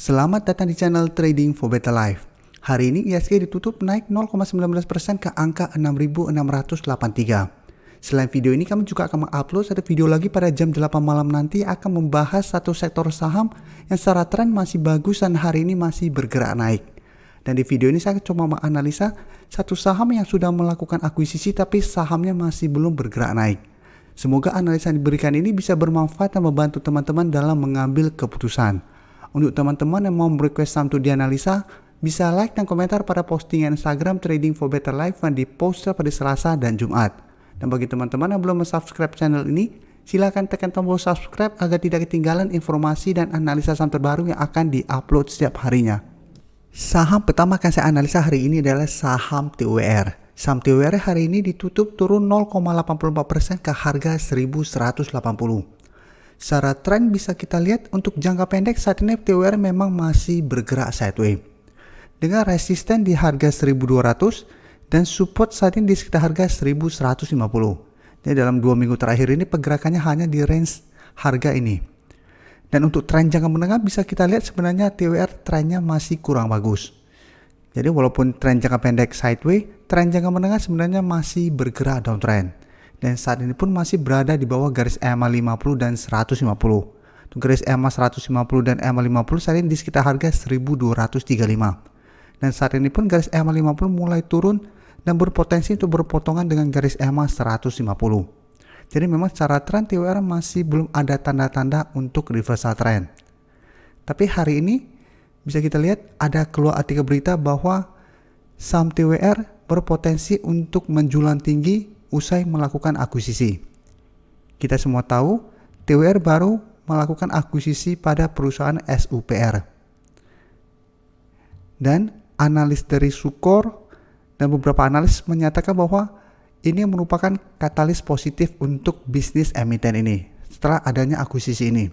Selamat datang di channel Trading for Better Life. Hari ini IHSG ditutup naik 0,19% ke angka 6.683. Selain video ini, kami juga akan mengupload satu video lagi pada jam 8 malam nanti akan membahas satu sektor saham yang secara tren masih bagus dan hari ini masih bergerak naik. Dan di video ini saya coba menganalisa satu saham yang sudah melakukan akuisisi tapi sahamnya masih belum bergerak naik. Semoga analisa yang diberikan ini bisa bermanfaat dan membantu teman-teman dalam mengambil keputusan. Untuk teman-teman yang mau request saham untuk dianalisa, bisa like dan komentar pada postingan Instagram Trading for Better Life yang dipost pada Selasa dan Jumat. Dan bagi teman-teman yang belum subscribe channel ini, silakan tekan tombol subscribe agar tidak ketinggalan informasi dan analisa saham terbaru yang akan diupload setiap harinya. Saham pertama akan saya analisa hari ini adalah saham TWR. Saham TWR hari ini ditutup turun 0,84% ke harga 1.180. Secara tren bisa kita lihat untuk jangka pendek saat ini TWR memang masih bergerak sideways. Dengan resisten di harga 1.200 dan support saat ini di sekitar harga 1.150. Jadi dalam 2 minggu terakhir ini pergerakannya hanya di range harga ini. Dan untuk tren jangka menengah bisa kita lihat sebenarnya TWR trennya masih kurang bagus. Jadi walaupun tren jangka pendek sideways, tren jangka menengah sebenarnya masih bergerak downtrend. Dan saat ini pun masih berada di bawah garis EMA 50 dan 150. Untuk garis EMA 150 dan EMA 50 saat ini di sekitar harga 1235. Dan saat ini pun garis EMA 50 mulai turun dan berpotensi untuk berpotongan dengan garis EMA 150. Jadi memang secara tren TWR masih belum ada tanda-tanda untuk reversal trend. Tapi hari ini bisa kita lihat ada keluar artikel berita bahwa saham TWR berpotensi untuk menjulang tinggi usai melakukan akuisisi. Kita semua tahu TWR baru melakukan akuisisi pada perusahaan SUPR. Dan analis dari Sukor dan beberapa analis menyatakan bahwa ini merupakan katalis positif untuk bisnis emiten ini setelah adanya akuisisi ini.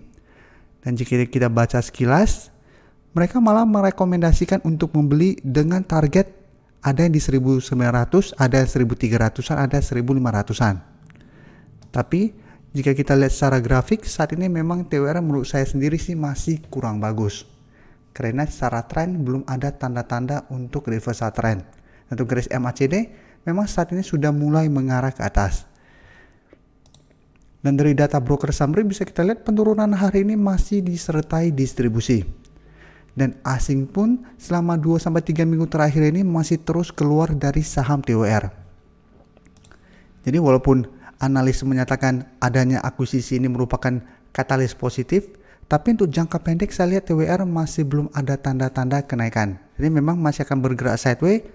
Dan jika kita baca sekilas, mereka malah merekomendasikan untuk membeli dengan target ada yang di 1.900, ada 1.300-an, ada 1.500-an. Tapi jika kita lihat secara grafik, saat ini memang TWR menurut saya sendiri sih masih kurang bagus. Karena secara tren belum ada tanda-tanda untuk reversal trend. Untuk garis MACD memang saat ini sudah mulai mengarah ke atas. Dan dari data broker summary bisa kita lihat penurunan hari ini masih disertai distribusi. Dan asing pun selama 2-3 minggu terakhir ini masih terus keluar dari saham TWR. Jadi walaupun analis menyatakan adanya akuisisi ini merupakan katalis positif, tapi untuk jangka pendek saya lihat TWR masih belum ada tanda-tanda kenaikan. Jadi memang masih akan bergerak sideways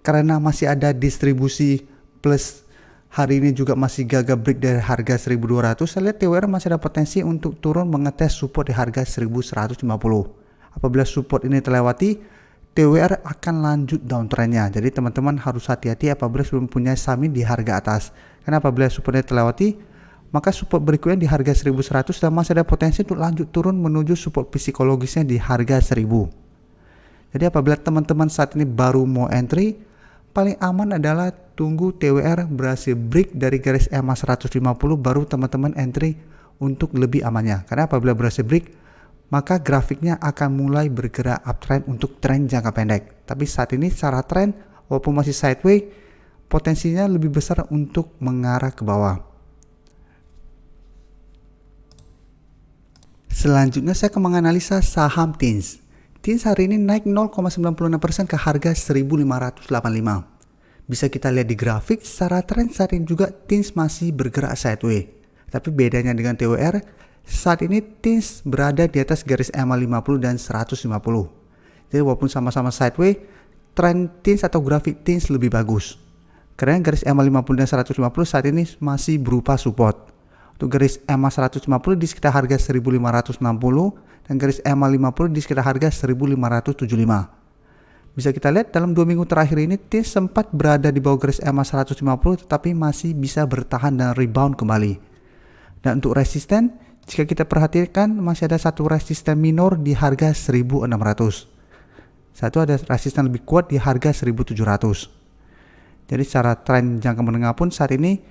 karena masih ada distribusi plus hari ini juga masih gagal break dari harga 1.200. Saya lihat TWR masih ada potensi untuk turun mengetes support di harga 1.150. Apabila support ini terlewati, TWR akan lanjut downtrendnya. Jadi teman-teman harus hati-hati apabila sudah mempunyai saham di harga atas. Karena apabila supportnya terlewati, maka support berikutnya di harga 1.100 dan masih ada potensi untuk lanjut turun menuju support psikologisnya di harga 1.000. Jadi apabila teman-teman saat ini baru mau entry, paling aman adalah tunggu TWR berhasil break dari garis EMA 150 baru teman-teman entry untuk lebih amannya. Karena apabila berhasil break, maka grafiknya akan mulai bergerak uptrend untuk tren jangka pendek. Tapi saat ini secara tren walaupun masih sideways, potensinya lebih besar untuk mengarah ke bawah. Selanjutnya saya akan menganalisa saham TINS. TINS hari ini naik 0,96% ke harga 1.585. Bisa kita lihat di grafik secara tren saat ini juga TINS masih bergerak sideways. Tapi bedanya dengan TWR, saat ini TINS berada di atas garis EMA 50 dan 150. Jadi walaupun sama-sama sideways, tren TINS atau grafik TINS lebih bagus. Karena garis EMA 50 dan 150 saat ini masih berupa support. Untuk garis EMA 150 di sekitar harga 1.560 dan garis EMA 50 di sekitar harga 1.575. Bisa kita lihat dalam 2 minggu terakhir ini TINS sempat berada di bawah garis EMA 150 tetapi masih bisa bertahan dan rebound kembali. Dan untuk resisten, jika kita perhatikan masih ada satu resisten minor di harga 1.600. Satu ada resisten lebih kuat di harga 1.700. Jadi secara tren jangka menengah pun saat ini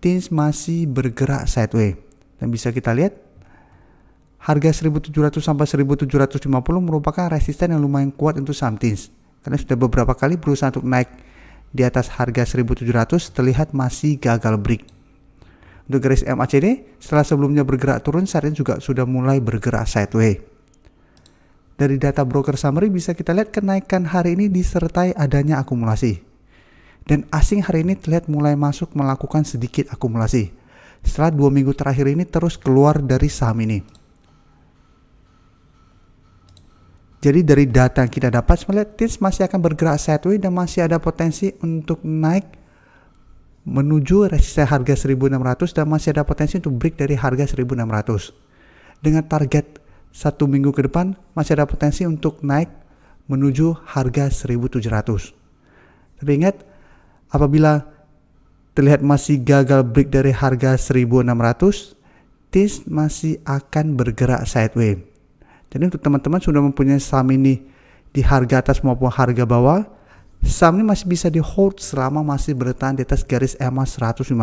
TINS masih bergerak sideways. Dan bisa kita lihat harga 1700 sampai 1750 merupakan resisten yang lumayan kuat untuk saham TINS. Karena sudah beberapa kali berusaha untuk naik di atas harga 1700 terlihat masih gagal break. Untuk garis MACD, setelah sebelumnya bergerak turun, saat ini juga sudah mulai bergerak sideways. Dari data broker summary bisa kita lihat kenaikan hari ini disertai adanya akumulasi. Dan asing hari ini terlihat mulai masuk melakukan sedikit akumulasi. Setelah 2 minggu terakhir ini terus keluar dari saham ini. Jadi dari data yang kita dapat, melihat TINS masih akan bergerak sideways dan masih ada potensi untuk naik menuju resisten harga 1600 dan masih ada potensi untuk break dari harga 1600. Dengan target 1 minggu ke depan masih ada potensi untuk naik menuju harga 1700. Tapi ingat, apabila terlihat masih gagal break dari harga 1600, TINS masih akan bergerak sideways. Jadi untuk teman-teman sudah mempunyai saham ini di harga atas maupun harga bawah, saham ini masih bisa di hold selama masih bertahan di atas garis EMA 150.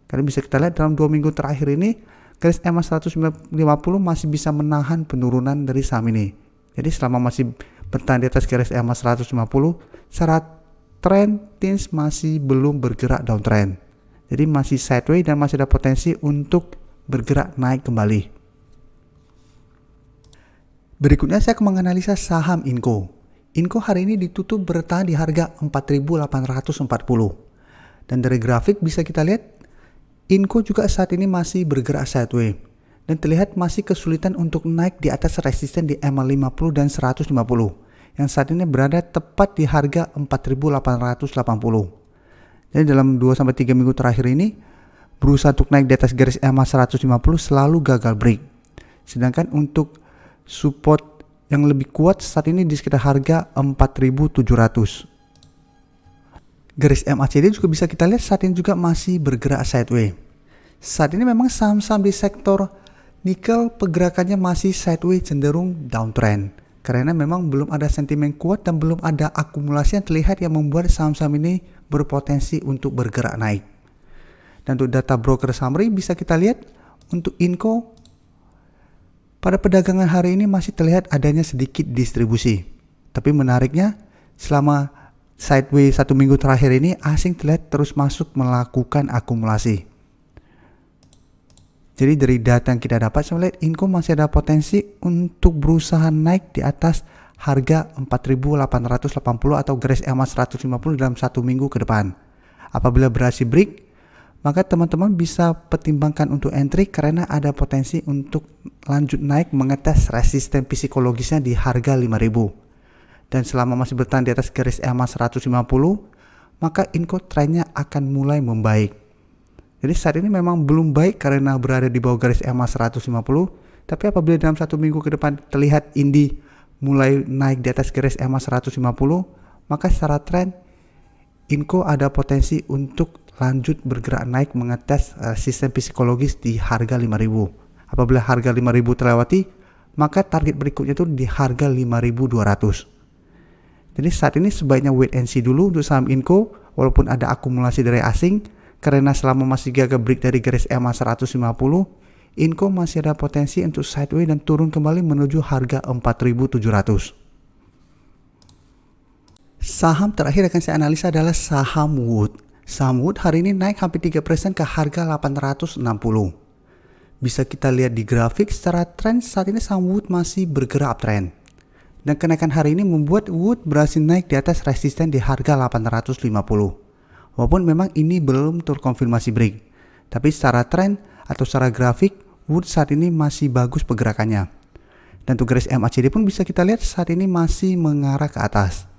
Karena bisa kita lihat dalam 2 minggu terakhir ini, garis EMA 150 masih bisa menahan penurunan dari saham ini. Jadi selama masih bertahan di atas garis EMA 150, secara tren TINS masih belum bergerak downtrend. Jadi masih sideways dan masih ada potensi untuk bergerak naik kembali. Berikutnya saya akan menganalisa saham Inco. Inco hari ini ditutup bertahan di harga 4.840. Dan dari grafik bisa kita lihat Inco juga saat ini masih bergerak sideways dan terlihat masih kesulitan untuk naik di atas resisten di EMA 50 dan 150 yang saat ini berada tepat di harga 4.880. Jadi dalam 2-3 minggu terakhir ini berusaha untuk naik di atas garis EMA 150 selalu gagal break. Sedangkan untuk support yang lebih kuat saat ini di sekitar harga 4.700. Garis MACD juga bisa kita lihat saat ini juga masih bergerak sideways. Saat ini memang saham-saham di sektor nikel pergerakannya masih sideways cenderung downtrend. Karena memang belum ada sentimen kuat dan belum ada akumulasi yang terlihat yang membuat saham-saham ini berpotensi untuk bergerak naik. Dan untuk data broker summary bisa kita lihat untuk Inco pada perdagangan hari ini masih terlihat adanya sedikit distribusi. Tapi menariknya, selama sideways 1 minggu terakhir ini, asing terlihat terus masuk melakukan akumulasi. Jadi dari data yang kita dapat, saya melihat Inco masih ada potensi untuk berusaha naik di atas harga 4.880 atau garis EMA 150 dalam 1 minggu ke depan. Apabila berhasil break, maka teman-teman bisa pertimbangkan untuk entry karena ada potensi untuk lanjut naik mengetes resisten psikologisnya di harga 5.000. Dan selama masih bertahan di atas garis EMA 150, maka Inco trennya akan mulai membaik. Jadi saat ini memang belum baik karena berada di bawah garis EMA 150, tapi apabila dalam 1 minggu ke depan terlihat Indi mulai naik di atas garis EMA 150, maka secara tren Inco ada potensi untuk lanjut bergerak naik mengetes sistem psikologis di harga 5.000. Apabila harga 5.000 terlewati, maka target berikutnya itu di harga 5.200. Jadi saat ini sebaiknya wait and see dulu untuk saham Inco walaupun ada akumulasi dari asing, karena selama masih gagal break dari garis EMA 150, Inco masih ada potensi untuk sideways dan turun kembali menuju harga 4.700. Saham terakhir akan saya analisa adalah saham Wood. Saham Wood hari ini naik hampir 3% ke harga 860. Bisa kita lihat di grafik secara tren saat ini saham Wood masih bergerak uptrend. Dan kenaikan hari ini membuat Wood berhasil naik di atas resisten di harga 850. Walaupun memang ini belum terkonfirmasi break. Tapi secara tren atau secara grafik Wood saat ini masih bagus pergerakannya. Dan untuk garis MACD pun bisa kita lihat saat ini masih mengarah ke atas.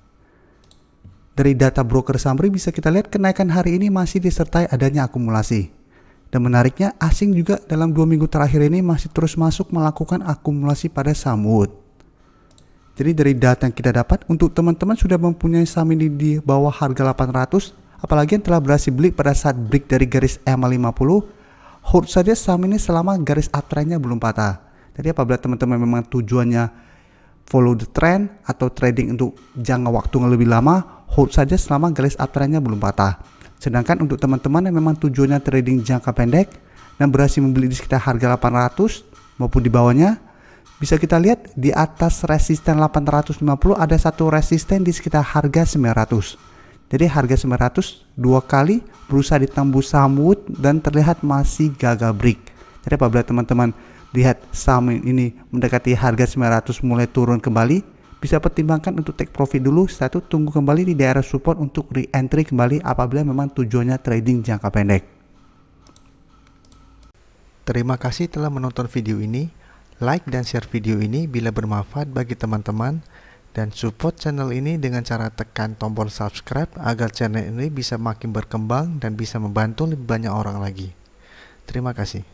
Dari data broker summary bisa kita lihat kenaikan hari ini masih disertai adanya akumulasi. Dan menariknya asing juga dalam 2 minggu terakhir ini masih terus masuk melakukan akumulasi pada saham Wood. Jadi dari data yang kita dapat untuk teman-teman sudah mempunyai saham ini di bawah harga 800, apalagi yang telah berhasil beli pada saat break dari garis EMA 50, hold saja saham ini selama garis uptrendnya belum patah. Jadi apabila teman-teman memang tujuannya follow the trend atau trading untuk jangka waktu yang lebih lama, hold saja selama garis uptrendnya belum patah. Sedangkan untuk teman-teman yang memang tujuannya trading jangka pendek dan berhasil membeli di sekitar harga 800, maupun di bawahnya. Bisa kita lihat di atas resisten 850 ada satu resisten di sekitar harga 900. Jadi harga 900 dua kali berusaha ditembus saham Wood dan terlihat masih gagal break. Jadi apabila teman-teman lihat saham ini mendekati harga 900 mulai turun kembali, bisa pertimbangkan untuk take profit dulu. Setelah itu tunggu kembali di daerah support untuk re-entry kembali apabila memang tujuannya trading jangka pendek. Terima kasih telah menonton video ini. Like dan share video ini bila bermanfaat bagi teman-teman, dan support channel ini dengan cara tekan tombol subscribe agar channel ini bisa makin berkembang dan bisa membantu lebih banyak orang lagi. Terima kasih.